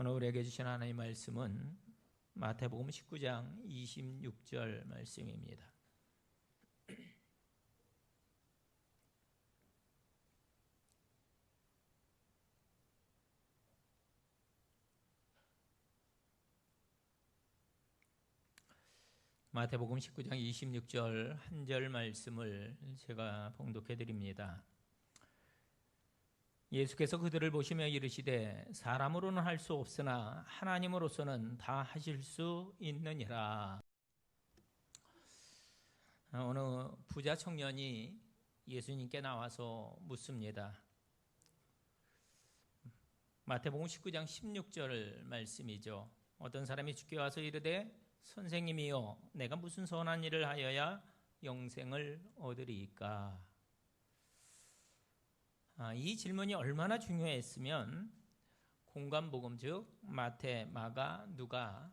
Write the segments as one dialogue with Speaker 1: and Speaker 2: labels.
Speaker 1: 오늘 우리에게 주신 하나님의 말씀은 마태복음 19장 26절 말씀입니다. 마태복음 19장 26절 한 절 말씀을 제가 봉독해 드립니다. 예수께서 그들을 보시며 이르시되 사람으로는 할 수 없으나 하나님으로서는 다 하실 수 있느니라. 어느 부자 청년이 예수님께 나와서 묻습니다. 마태복음 19장 16절 말씀이죠. 어떤 사람이 주께 와서 이르되 선생님이여 내가 무슨 선한 일을 하여야 영생을 얻으리이까. 이 질문이 얼마나 중요했으면 공관복음 즉 마태, 마가, 누가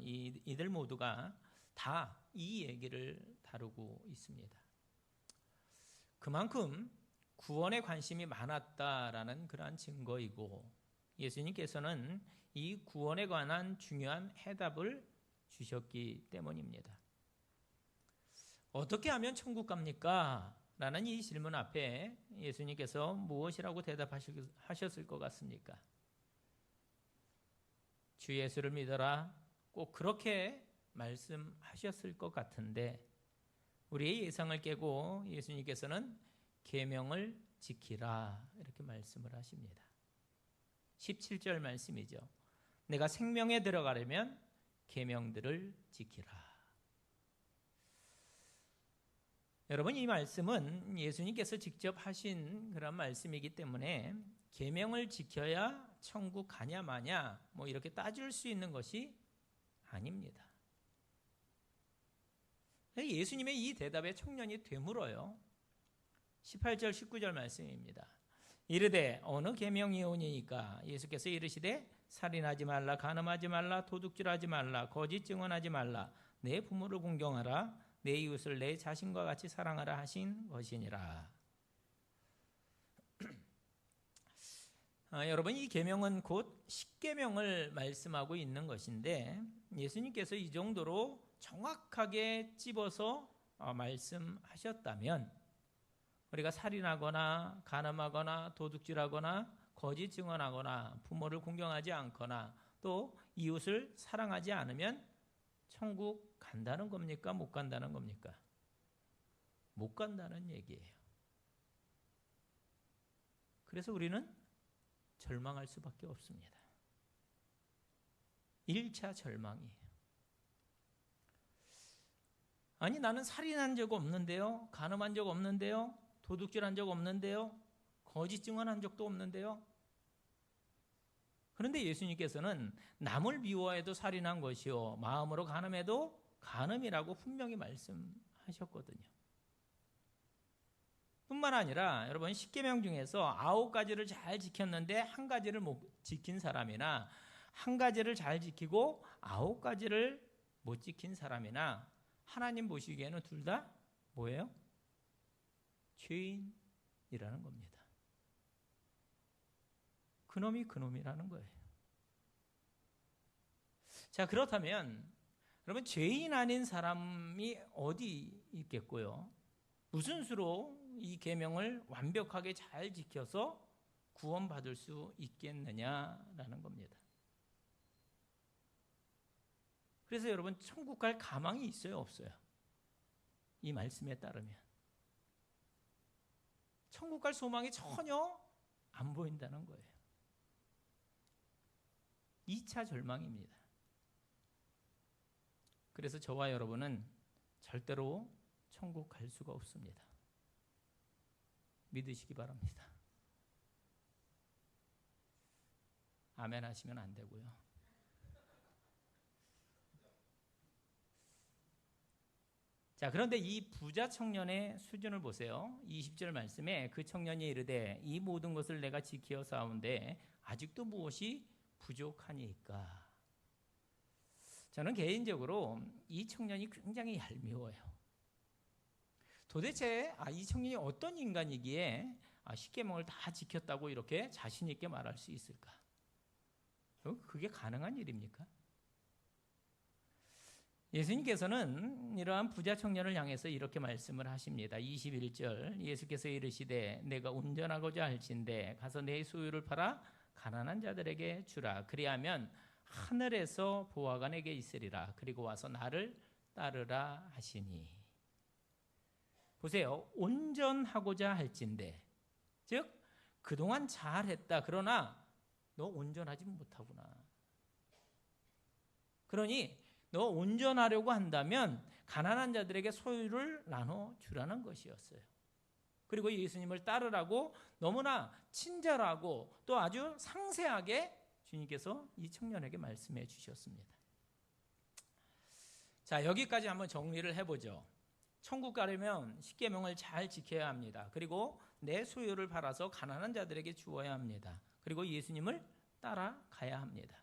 Speaker 1: 이들 모두가 다 이 얘기를 다루고 있습니다. 그만큼 구원에 관심이 많았다라는 그러한 증거이고 예수님께서는 이 구원에 관한 중요한 해답을 주셨기 때문입니다. 어떻게 하면 천국 갑니까? 라는 이 질문 앞에 예수님께서 무엇이라고 대답하셨을 것 같습니까? 주 예수를 믿어라. 꼭 그렇게 말씀하셨을 것 같은데 우리의 예상을 깨고 예수님께서는 계명을 지키라 이렇게 말씀을 하십니다. 17절 말씀이죠. 내가 생명에 들어가려면 계명들을 지키라. 여러분 이 말씀은 예수님께서 직접 하신 그런 말씀이기 때문에 계명을 지켜야 천국 가냐 마냐 뭐 이렇게 따질 수 있는 것이 아닙니다. 예수님의 이 대답에 청년이 되물어요. 18절 19절 말씀입니다. 이르되 어느 계명이오니이까 예수께서 이르시되 살인하지 말라 간음하지 말라 도둑질하지 말라 거짓 증언하지 말라 내 부모를 공경하라 내 이웃을 내 자신과 같이 사랑하라 하신 것이니라. 여러분 이 계명은 곧 십계명을 말씀하고 있는 것인데 예수님께서 이 정도로 정확하게 찝어서 말씀하셨다면 우리가 살인하거나 간음하거나 도둑질하거나 거짓 증언하거나 부모를 공경하지 않거나 또 이웃을 사랑하지 않으면 천국 간다는 겁니까? 못 간다는 겁니까? 못 간다는 얘기예요. 그래서 우리는 절망할 수밖에 없습니다. 1차 절망이에요. 아니 나는 살인한 적 없는데요. 간음한 적 없는데요. 도둑질한 적 없는데요. 거짓 증언한 적도 없는데요. 그런데 예수님께서는 남을 미워해도 살인한 것이요 마음으로 간음해도 간음이라고 분명히 말씀하셨거든요. 뿐만 아니라 여러분 십계명 중에서 9가지를 잘 지켰는데 한 가지를 못 지킨 사람이나 한 가지를 잘 지키고 9가지를 못 지킨 사람이나 하나님 보시기에는 둘 다 뭐예요? 죄인이라는 겁니다. 그놈이 그놈이라는 거예요. 자 그렇다면 여러분 죄인 아닌 사람이 어디 있겠고요? 무슨 수로 이 계명을 완벽하게 잘 지켜서 구원받을 수 있겠느냐라는 겁니다. 그래서 여러분 천국 갈 가망이 있어요 없어요? 이 말씀에 따르면 천국 갈 소망이 전혀 안 보인다는 거예요. 2차 절망입니다. 그래서 저와 여러분은 절대로 천국 갈 수가 없습니다. 믿으시기 바랍니다. 아멘 하시면 안 되고요. 자, 그런데 이 부자 청년의 수준을 보세요. 20절 말씀에 그 청년이 이르되 이 모든 것을 내가 지키어 싸운데 아직도 무엇이 부족하니까. 저는 개인적으로 이 청년이 굉장히 얄미워요. 도대체 이 청년이 어떤 인간이기에 십계명을 다 지켰다고 이렇게 자신 있게 말할 수 있을까? 그게 가능한 일입니까? 예수님께서는 이러한 부자 청년을 향해서 이렇게 말씀을 하십니다. 21절 예수께서 이르시되 내가 운전하고자 할진대 가서 내 소유를 팔아 가난한 자들에게 주라. 그리하면 하늘에서 보화가 내게 있으리라. 그리고 와서 나를 따르라 하시니. 보세요. 온전하고자 할진대, 즉 그동안 잘했다. 그러나 너 온전하지 못하구나. 그러니 너 온전하려고 한다면 가난한 자들에게 소유를 나눠주라는 것이었어요. 그리고 예수님을 따르라고 너무나 친절하고 또 아주 상세하게 주님께서 이 청년에게 말씀해 주셨습니다. 자, 여기까지 한번 정리를 해보죠. 천국 가려면 십계명을 잘 지켜야 합니다. 그리고 내 소유를 팔아서 가난한 자들에게 주어야 합니다. 그리고 예수님을 따라가야 합니다.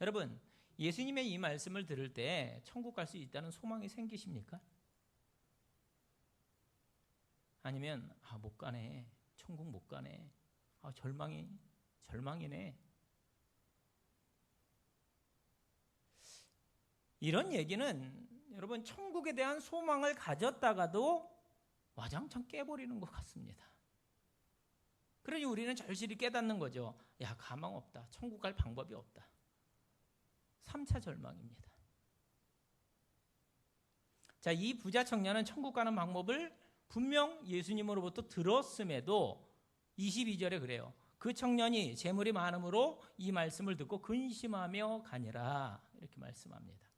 Speaker 1: 여러분, 예수님의 이 말씀을 들을 때 천국 갈 수 있다는 소망이 생기십니까? 아니면 못 가네, 천국 못 가네, 절망이네. 이런 얘기는 여러분 천국에 대한 소망을 가졌다가도 와장창 깨버리는 것 같습니다. 그러니 우리는 절실히 깨닫는 거죠. 야, 가망 없다. 천국 갈 방법이 없다. 3차 절망입니다. 자, 이 부자 청년은 천국 가는 방법을 분명 예수님으로부터 들었음에도 22절에 그래요. 그 청년이 재물이 많음으로 이 말씀을 듣고 근심하며 가니라. 이렇게 말씀합니다.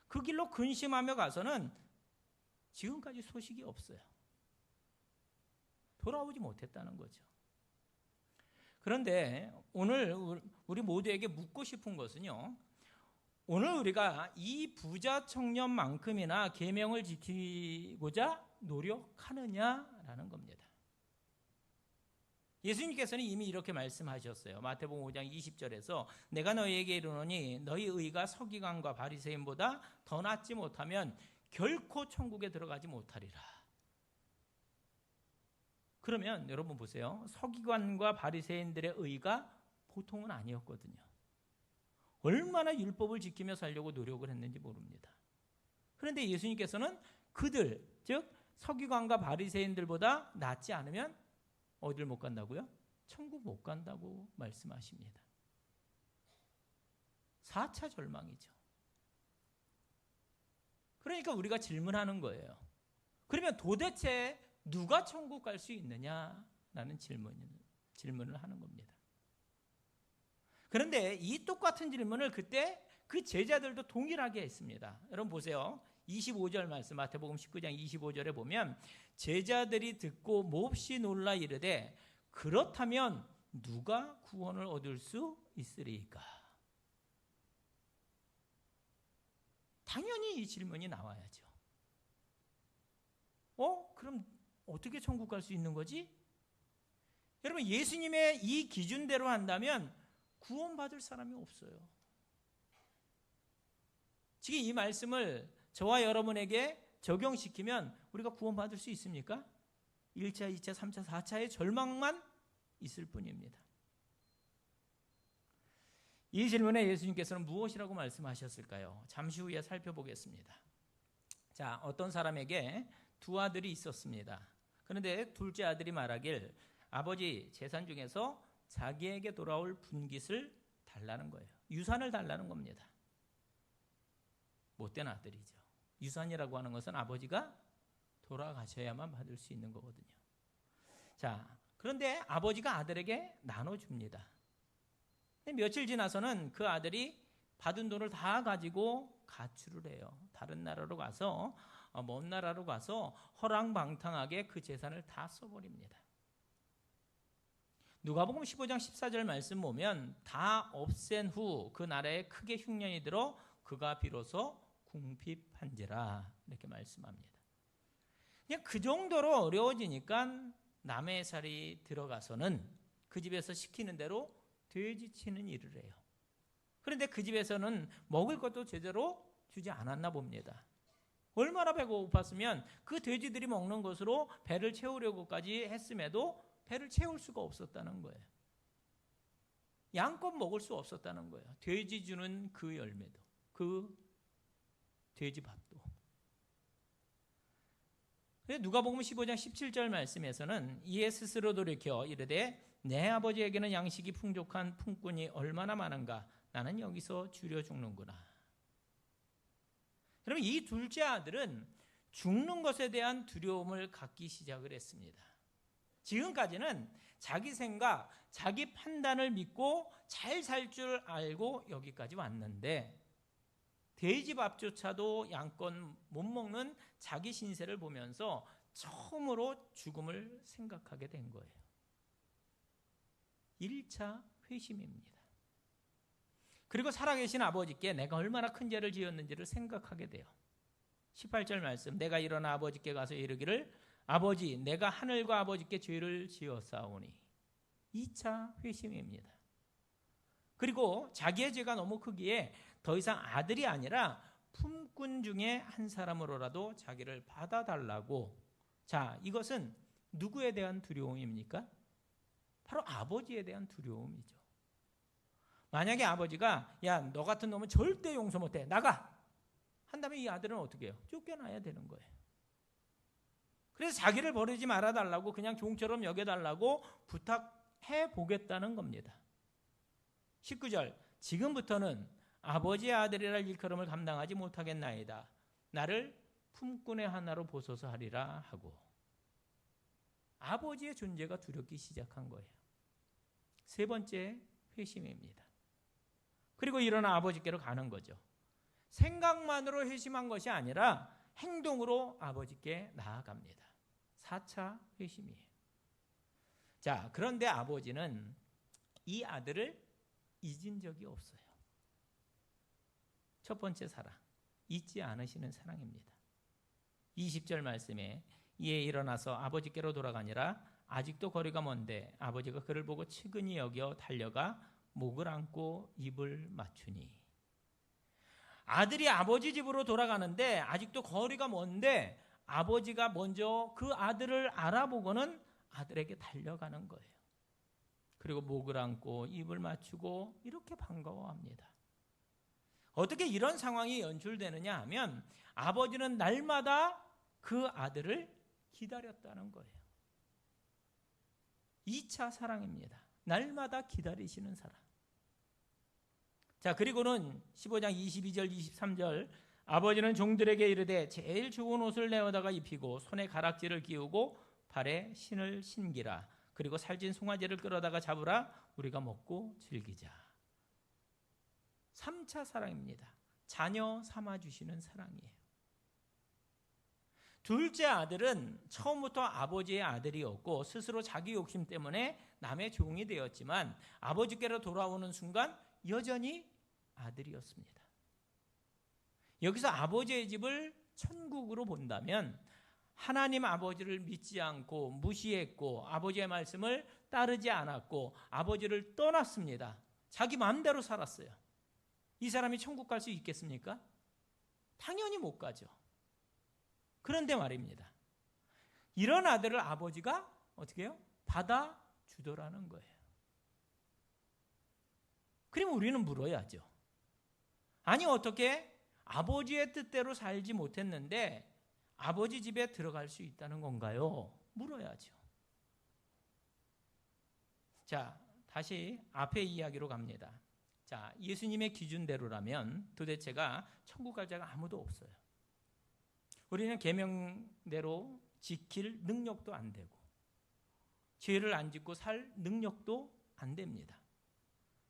Speaker 1: 그 길로 근심하며 가서는 지금까지 소식이 없어요. 돌아오지 못했다는 거죠. 그런데 오늘 우리 모두에게 묻고 싶은 것은요, 오늘 우리가 이 부자 청년만큼이나 계명을 지키고자 노력하느냐라는 겁니다. 예수님께서는 이미 이렇게 말씀하셨어요. 마태복음 5장 20절에서 내가 너희에게 이르노니 너희 의가 서기관과 바리새인보다 더 낫지 못하면 결코 천국에 들어가지 못하리라. 그러면 여러분 보세요. 서기관과 바리새인들의 의가 보통은 아니었거든요. 얼마나 율법을 지키며 살려고 노력을 했는지 모릅니다. 그런데 예수님께서는 그들, 즉 서기관과 바리새인들보다 낫지 않으면 어디를 못 간다고요? 천국 못 간다고 말씀하십니다. 4차 절망이죠. 그러니까 우리가 질문하는 거예요. 그러면 도대체 누가 천국 갈 수 있느냐라는 질문을 하는 겁니다. 그런데 이 똑같은 질문을 그때 그 제자들도 동일하게 했습니다. 여러분 보세요. 25절 말씀, 마태복음 19장 25절에 보면 제자들이 듣고 몹시 놀라 이르되 그렇다면 누가 구원을 얻을 수 있으리까? 당연히 이 질문이 나와야죠. 그럼 어떻게 천국 갈 수 있는 거지? 여러분, 예수님의 이 기준대로 한다면 구원받을 사람이 없어요. 지금 이 말씀을 저와 여러분에게 적용시키면 우리가 구원받을 수 있습니까? 1차, 2차, 3차, 4차의 절망만 있을 뿐입니다. 이 질문에 예수님께서는 무엇이라고 말씀하셨을까요? 잠시 후에 살펴보겠습니다. 자, 어떤 사람에게 두 아들이 있었습니다. 그런데 둘째 아들이 말하길 아버지 재산 중에서 자기에게 돌아올 분깃을 달라는 거예요. 유산을 달라는 겁니다. 못된 아들이죠. 유산이라고 하는 것은 아버지가 돌아가셔야만 받을 수 있는 거거든요. 자, 그런데 아버지가 아들에게 나눠줍니다. 며칠 지나서는 그 아들이 받은 돈을 다 가지고 가출을 해요. 다른 나라로 가서, 먼 나라로 가서 허랑방탕하게 그 재산을 다 써버립니다. 누가복음 15장 14절 말씀 보면 다 없앤 후 그 나라에 크게 흉년이 들어 그가 비로소 궁핍한지라 이렇게 말씀합니다. 그냥 그 정도로 어려워지니까 남의 살이 들어가서는 그 집에서 시키는 대로 돼지치는 일을 해요. 그런데 그 집에서는 먹을 것도 제대로 주지 않았나 봅니다. 얼마나 배고팠으면 그 돼지들이 먹는 것으로 배를 채우려고까지 했음에도 배를 채울 수가 없었다는 거예요. 양껏 먹을 수 없었다는 거예요. 돼지 주는 그 열매도, 그 돼지 밥도. 누가복음 15장 17절 말씀에서는 이에 스스로 돌이켜 이르되 내 아버지에게는 양식이 풍족한 품꾼이 얼마나 많은가, 나는 여기서 줄여 죽는구나. 그러면 이 둘째 아들은 죽는 것에 대한 두려움을 갖기 시작을 했습니다. 지금까지는 자기 생각, 자기 판단을 믿고 잘 살 줄 알고 여기까지 왔는데 돼지밥조차도 양껏 못 먹는 자기 신세를 보면서 처음으로 죽음을 생각하게 된 거예요. 1차 회심입니다. 그리고 살아계신 아버지께 내가 얼마나 큰 죄를 지었는지를 생각하게 돼요. 18절 말씀, 내가 일어나 아버지께 가서 이르기를 아버지 내가 하늘과 아버지께 죄를 지었사오니. 2차 회심입니다. 그리고 자기의 죄가 너무 크기에 더 이상 아들이 아니라 품꾼 중에 한 사람으로라도 자기를 받아달라고. 자, 이것은 누구에 대한 두려움입니까? 바로 아버지에 대한 두려움이죠. 만약에 아버지가 야, 너 같은 놈은 절대 용서 못해, 나가! 한다면 이 아들은 어떻게 해요? 쫓겨나야 되는 거예요. 그래서 자기를 버리지 말아달라고, 그냥 종처럼 여겨달라고 부탁해 보겠다는 겁니다. 19절, 지금부터는 아버지의 아들이라 일컬음을 감당하지 못하겠나이다. 나를 품꾼의 하나로 보소서 하리라 하고. 아버지의 존재가 두렵기 시작한 거예요. 세 번째 회심입니다. 그리고 일어나 아버지께로 가는 거죠. 생각만으로 회심한 것이 아니라 행동으로 아버지께 나아갑니다. 4차 회심이에요. 자, 그런데 아버지는 이 아들을 잊은 적이 없어요. 첫 번째 사랑, 잊지 않으시는 사랑입니다. 20절 말씀에 이에 일어나서 아버지께로 돌아가니라 아직도 거리가 먼데 아버지가 그를 보고 측은히 여겨 달려가 목을 안고 입을 맞추니. 아들이 아버지 집으로 돌아가는데 아직도 거리가 먼데 아버지가 먼저 그 아들을 알아보고는 아들에게 달려가는 거예요. 그리고 목을 안고 입을 맞추고 이렇게 반가워합니다. 어떻게 이런 상황이 연출되느냐 하면 아버지는 날마다 그 아들을 기다렸다는 거예요. 2차 사랑입니다. 날마다 기다리시는 사랑. 자, 그리고는 15장 22절 23절 아버지는 종들에게 이르되 제일 좋은 옷을 내어다가 입히고 손에 가락지를 끼우고 발에 신을 신기라. 그리고 살찐 송아지를 끌어다가 잡으라. 우리가 먹고 즐기자. 3차 사랑입니다. 자녀 삼아주시는 사랑이에요. 둘째 아들은 처음부터 아버지의 아들이었고 스스로 자기 욕심 때문에 남의 종이 되었지만 아버지께로 돌아오는 순간 여전히 아들이었습니다. 여기서 아버지의 집을 천국으로 본다면 하나님 아버지를 믿지 않고 무시했고 아버지의 말씀을 따르지 않았고 아버지를 떠났습니다. 자기 마음대로 살았어요. 이 사람이 천국 갈 수 있겠습니까? 당연히 못 가죠. 그런데 말입니다. 이런 아들을 아버지가 어떻게 해요? 받아주더라는 거예요. 그럼 우리는 물어야죠. 아니 어떻게 아버지의 뜻대로 살지 못했는데 아버지 집에 들어갈 수 있다는 건가요? 물어야죠. 자, 다시 앞의 이야기로 갑니다. 자, 예수님의 기준대로라면 도대체가 천국 갈 자가 아무도 없어요. 우리는 계명대로 지킬 능력도 안 되고 죄를 안 짓고 살 능력도 안 됩니다.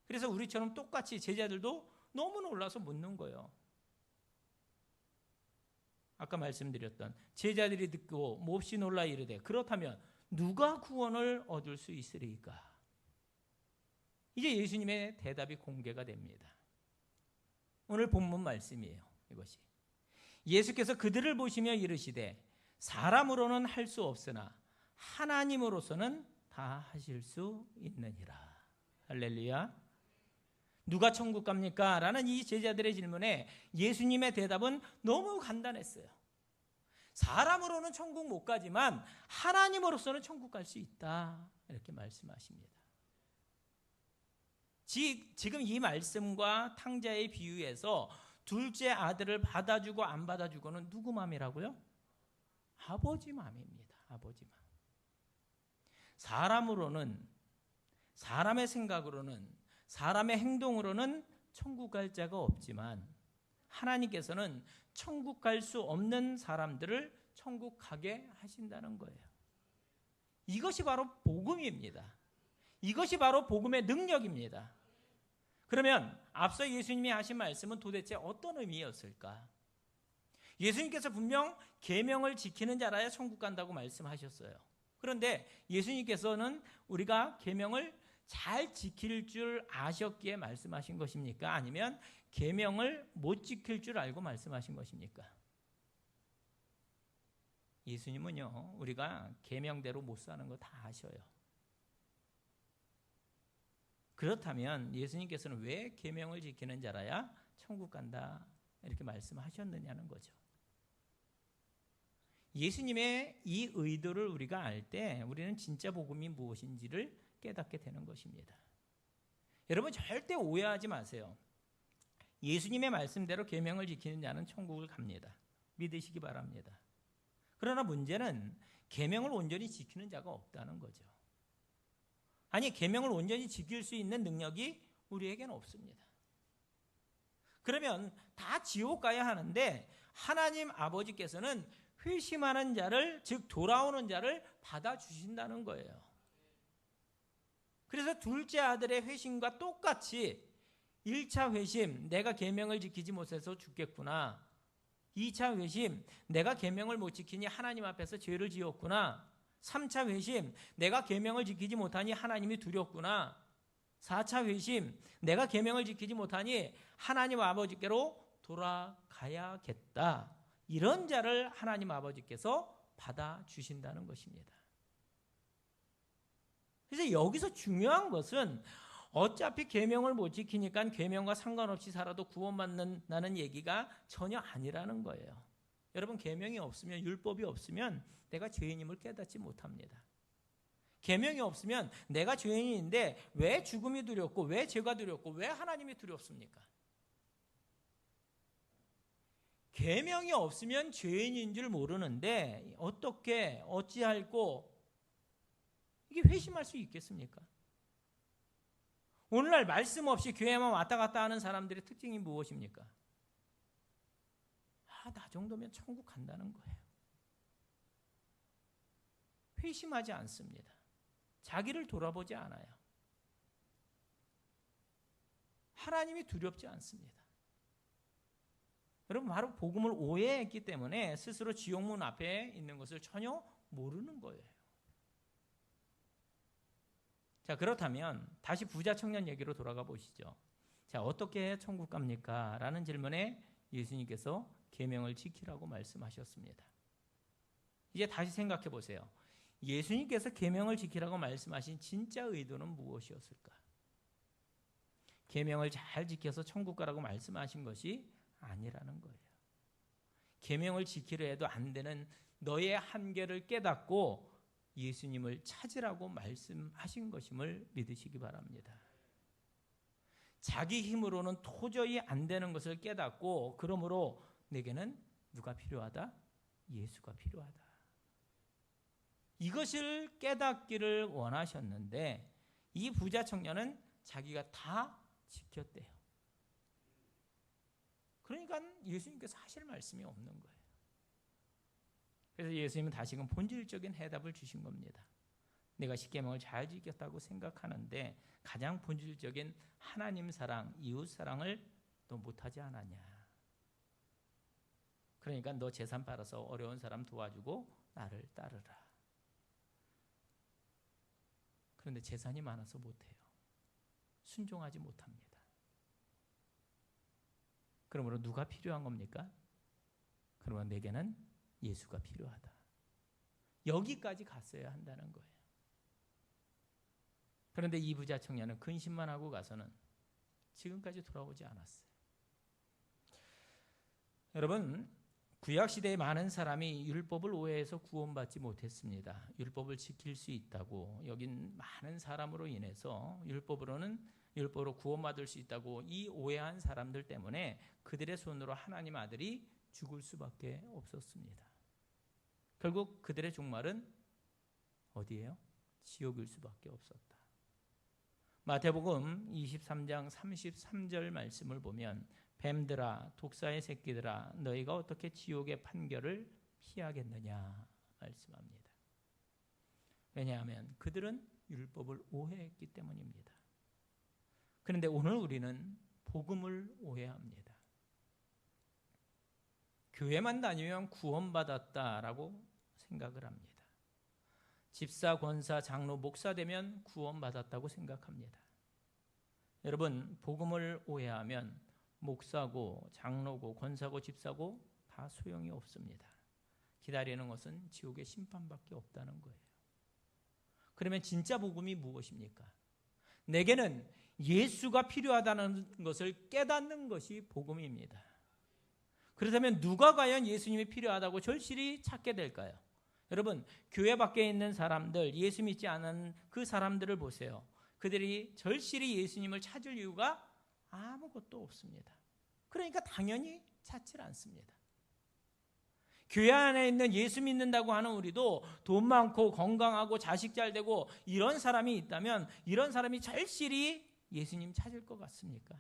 Speaker 1: 그래서 우리처럼 똑같이 제자들도 너무 놀라서 묻는 거예요. 아까 말씀드렸던 제자들이 듣고 몹시 놀라 이르되 그렇다면 누가 구원을 얻을 수 있으리까? 이제 예수님의 대답이 공개가 됩니다. 오늘 본문 말씀이에요. 이것이 예수께서 그들을 보시며 이르시되 사람으로는 할 수 없으나 하나님으로서는 다 하실 수 있느니라. 할렐루야. 누가 천국 갑니까? 라는 이 제자들의 질문에 예수님의 대답은 너무 간단했어요. 사람으로는 천국 못 가지만 하나님으로서는 천국 갈 수 있다. 이렇게 말씀하십니다. 지금 이 말씀과 탕자의 비유에서 둘째 아들을 받아주고 안 받아주고는 누구 마음이라고요? 아버지 마음입니다. 아버지 마음. 사람으로는, 사람의 생각으로는, 사람의 행동으로는 천국 갈 자가 없지만 하나님께서는 천국 갈 수 없는 사람들을 천국 가게 하신다는 거예요. 이것이 바로 복음입니다. 이것이 바로 복음의 능력입니다. 그러면 앞서 예수님이 하신 말씀은 도대체 어떤 의미였을까? 예수님께서 분명 계명을 지키는 자라야 천국 간다고 말씀하셨어요. 그런데 예수님께서는 우리가 계명을 잘 지킬 줄 아셨기에 말씀하신 것입니까? 아니면 계명을 못 지킬 줄 알고 말씀하신 것입니까? 예수님은요, 우리가 계명대로 못 사는 거 다 아셔요. 그렇다면 예수님께서는 왜 계명을 지키는 자라야 천국 간다 이렇게 말씀하셨느냐는 거죠. 예수님의 이 의도를 우리가 알 때 우리는 진짜 복음이 무엇인지를 깨닫게 되는 것입니다. 여러분 절대 오해하지 마세요. 예수님의 말씀대로 계명을 지키는 자는 천국을 갑니다. 믿으시기 바랍니다. 그러나 문제는 계명을 온전히 지키는 자가 없다는 거죠. 아니, 계명을 온전히 지킬 수 있는 능력이 우리에게는 없습니다. 그러면 다 지옥 가야 하는데 하나님 아버지께서는 회심하는 자를, 즉 돌아오는 자를 받아주신다는 거예요. 그래서 둘째 아들의 회심과 똑같이 1차 회심, 내가 계명을 지키지 못해서 죽겠구나. 2차 회심, 내가 계명을 못 지키니 하나님 앞에서 죄를 지었구나. 3차 회심, 내가 계명을 지키지 못하니 하나님이 두렵구나. 4차 회심, 내가 계명을 지키지 못하니 하나님 아버지께로 돌아가야겠다. 이런 자를 하나님 아버지께서 받아주신다는 것입니다. 그래서 여기서 중요한 것은 어차피 계명을 못 지키니까 계명과 상관없이 살아도 구원받는다는 얘기가 전혀 아니라는 거예요. 여러분, 계명이 없으면, 율법이 없으면 내가 죄인임을 깨닫지 못합니다. 계명이 없으면 내가 죄인인데 왜 죽음이 두렵고 왜 죄가 두렵고 왜 하나님이 두렵습니까? 계명이 없으면 죄인인 줄 모르는데 어떻게 어찌할꼬 이게 회심할 수 있겠습니까? 오늘날 말씀 없이 교회만 왔다 갔다 하는 사람들의 특징이 무엇입니까? 나 정도면 천국 간다는 거예요. 회심하지 않습니다. 자기를 돌아보지 않아요. 하나님이 두렵지 않습니다. 여러분, 바로 복음을 오해했기 때문에 스스로 지옥문 앞에 있는 것을 전혀 모르는 거예요. 자, 그렇다면 다시 부자 청년 얘기로 돌아가 보시죠. 자, 어떻게 해야 천국 갑니까? 라는 질문에 예수님께서 계명을 지키라고 말씀하셨습니다. 이제 다시 생각해 보세요. 예수님께서 계명을 지키라고 말씀하신 진짜 의도는 무엇이었을까? 계명을 잘 지켜서 천국 가라고 말씀하신 것이 아니라는 거예요. 계명을 지키려 해도 안 되는 너의 한계를 깨닫고 예수님을 찾으라고 말씀하신 것임을 믿으시기 바랍니다. 자기 힘으로는 도저히 안 되는 것을 깨닫고, 그러므로 내게는 누가 필요하다? 예수가 필요하다. 이것을 깨닫기를 원하셨는데 이 부자 청년은 자기가 다 지켰대요. 그러니까 예수님께서 하실 말씀이 없는 거예요. 그래서 예수님은 다시금 본질적인 해답을 주신 겁니다. 내가 십계명을 잘 지켰다고 생각하는데 가장 본질적인 하나님 사랑, 이웃 사랑을 너 못하지 않았냐. 그러니까 너 재산 팔아서 어려운 사람 도와주고 나를 따르라. 그런데 재산이 많아서 못해요. 순종하지 못합니다. 그러므로 누가 필요한 겁니까? 그러면 내게는 예수가 필요하다. 여기까지 갔어야 한다는 거예요. 그런데 이 부자 청년은 근심만 하고 가서는 지금까지 돌아오지 않았어요. 여러분, 구약시대에 많은 사람이 율법을 오해해서 구원받지 못했습니다. 율법을 지킬 수 있다고 여긴 많은 사람으로 인해서 율법으로는 율법으로 구원받을 수 있다고 이 오해한 사람들 때문에 그들의 손으로 하나님 아들이 죽을 수밖에 없었습니다. 결국 그들의 종말은 어디예요? 지옥일 수밖에 없었다. 마태복음 23장 33절 말씀을 보면 뱀들아 독사의 새끼들아 너희가 어떻게 지옥의 판결을 피하겠느냐 말씀합니다. 왜냐하면 그들은 율법을 오해했기 때문입니다. 그런데 오늘 우리는 복음을 오해합니다. 교회만 다니면 구원받았다라고 생각을 합니다. 집사, 권사, 장로, 목사 되면 구원받았다고 생각합니다. 여러분, 복음을 오해하면 목사고 장로고 권사고 집사고 다 소용이 없습니다. 기다리는 것은 지옥의 심판밖에 없다는 거예요. 그러면 진짜 복음이 무엇입니까? 내게는 예수가 필요하다는 것을 깨닫는 것이 복음입니다. 그렇다면 누가 과연 예수님이 필요하다고 절실히 찾게 될까요? 여러분, 교회 밖에 있는 사람들, 예수 믿지 않은 그 사람들을 보세요. 그들이 절실히 예수님을 찾을 이유가 아무것도 없습니다. 그러니까 당연히 찾질 않습니다. 교회 안에 있는 예수 믿는다고 하는 우리도 돈 많고 건강하고 자식 잘 되고 이런 사람이 있다면 이런 사람이 절실히 예수님 찾을 것 같습니까?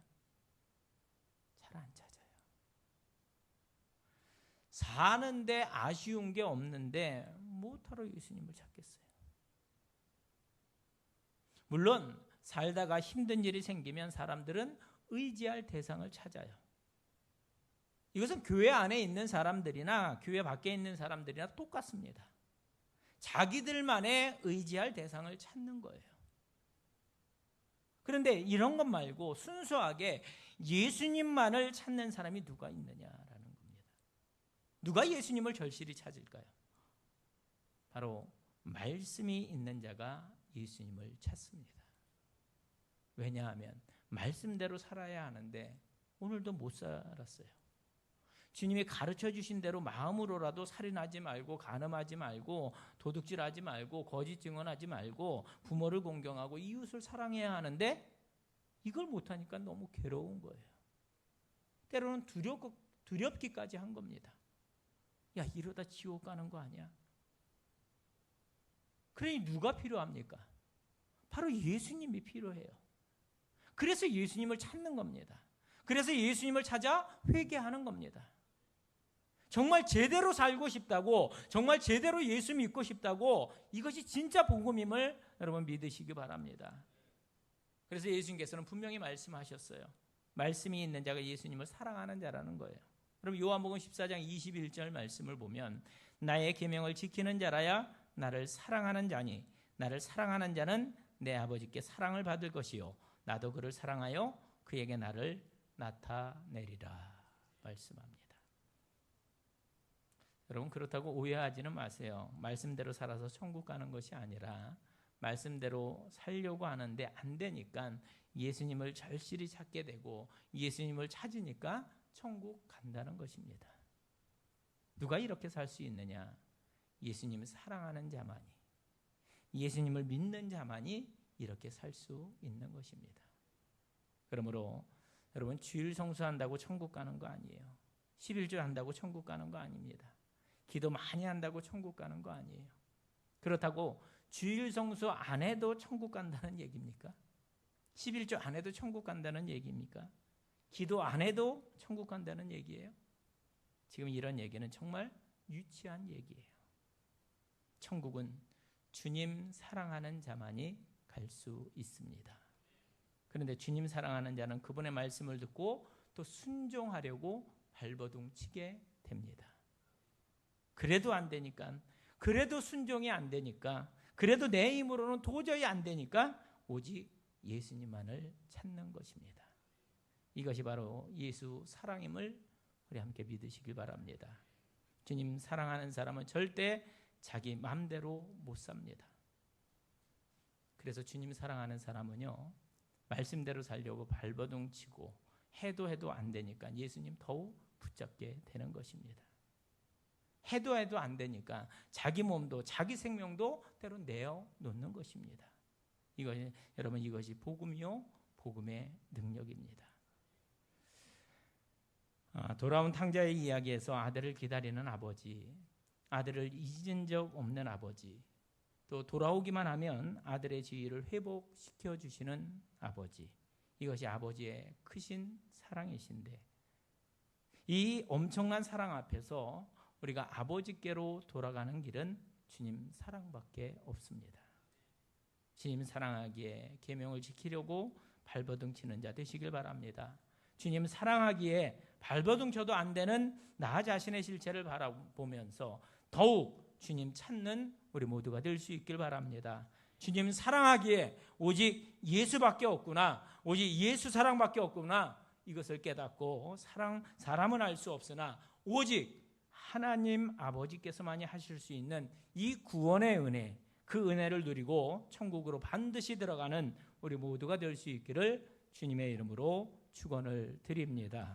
Speaker 1: 잘 안 찾아요. 사는데 아쉬운 게 없는데 뭐하러 예수님을 찾겠어요? 물론 살다가 힘든 일이 생기면 사람들은 의지할 대상을 찾아요. 이것은 교회 안에 있는 사람들이나 교회 밖에 있는 사람들이나 똑같습니다. 자기들만의 의지할 대상을 찾는 거예요. 그런데 이런 것 말고 순수하게 예수님만을 찾는 사람이 누가 있느냐라는 겁니다. 누가 예수님을 절실히 찾을까요? 바로 말씀이 있는 자가 예수님을 찾습니다. 왜냐하면 말씀대로 살아야 하는데 오늘도 못 살았어요. 주님이 가르쳐 주신 대로 마음으로라도 살인하지 말고 간음하지 말고 도둑질하지 말고 거짓 증언하지 말고 부모를 공경하고 이웃을 사랑해야 하는데 이걸 못하니까 너무 괴로운 거예요. 때로는 두렵기까지 한 겁니다. 야, 이러다 지옥 가는 거 아니야? 그러니 누가 필요합니까? 바로 예수님이 필요해요. 그래서 예수님을 찾는 겁니다. 그래서 예수님을 찾아 회개하는 겁니다. 정말 제대로 살고 싶다고, 정말 제대로 예수 믿고 싶다고, 이것이 진짜 복음임을 여러분 믿으시기 바랍니다. 그래서 예수님께서는 분명히 말씀하셨어요. 말씀이 있는 자가 예수님을 사랑하는 자라는 거예요. 그럼 요한복음 14장 21절 말씀을 보면 나의 계명을 지키는 자라야 나를 사랑하는 자니 나를 사랑하는 자는 내 아버지께 사랑을 받을 것이요 나도 그를 사랑하여 그에게 나를 나타내리라 말씀합니다. 여러분, 그렇다고 오해하지는 마세요. 말씀대로 살아서 천국 가는 것이 아니라 말씀대로 살려고 하는데 안 되니까 예수님을 절실히 찾게 되고 예수님을 찾으니까 천국 간다는 것입니다. 누가 이렇게 살 수 있느냐? 예수님을 사랑하는 자만이, 예수님을 믿는 자만이 이렇게 살 수 있는 것입니다. 그러므로 여러분, 주일 성수한다고 천국 가는 거 아니에요. 11조 한다고 천국 가는 거 아닙니다. 기도 많이 한다고 천국 가는 거 아니에요. 그렇다고 주일 성수 안 해도 천국 간다는 얘기입니까? 11조 안 해도 천국 간다는 얘기입니까? 기도 안 해도 천국 간다는 얘기예요? 지금 이런 얘기는 정말 유치한 얘기예요. 천국은 주님 사랑하는 자만이 갈 수 있습니다. 그런데 주님 사랑하는 자는 그분의 말씀을 듣고 또 순종하려고 발버둥 치게 됩니다. 그래도 안 되니까, 그래도 순종이 안 되니까, 그래도 내 힘으로는 도저히 안 되니까 오직 예수님만을 찾는 것입니다. 이것이 바로 예수 사랑임을 우리 함께 믿으시길 바랍니다. 주님 사랑하는 사람은 절대 자기 마음대로 못 삽니다. 그래서 주님 사랑하는 사람은요, 말씀대로 살려고 발버둥 치고 해도 안 되니까 예수님 더욱 붙잡게 되는 것입니다. 해도 안 되니까 자기 몸도 자기 생명도 때로 내어 놓는 것입니다. 여러분, 이것이 복음이요 복음의 능력입니다. 돌아온 탕자의 이야기에서 아들을 기다리는 아버지, 아들을 잊은 적 없는 아버지, 또 돌아오기만 하면 아들의 지위를 회복시켜 주시는 아버지, 이것이 아버지의 크신 사랑이신데, 이 엄청난 사랑 앞에서 우리가 아버지께로 돌아가는 길은 주님 사랑밖에 없습니다. 주님 사랑하기에 계명을 지키려고 발버둥 치는 자 되시길 바랍니다. 주님 사랑하기에 발버둥 쳐도 안 되는 나 자신의 실체를 바라보면서 더욱 주님 찾는 우리 모두가 될 수 있길 바랍니다. 주님 사랑하기에 오직 예수밖에 없구나, 오직 예수 사랑밖에 없구나, 이것을 깨닫고 사람은 알 수 없으나 오직 하나님 아버지께서만이 하실 수 있는 이 구원의 은혜, 그 은혜를 누리고 천국으로 반드시 들어가는 우리 모두가 될 수 있기를 주님의 이름으로 축원을 드립니다.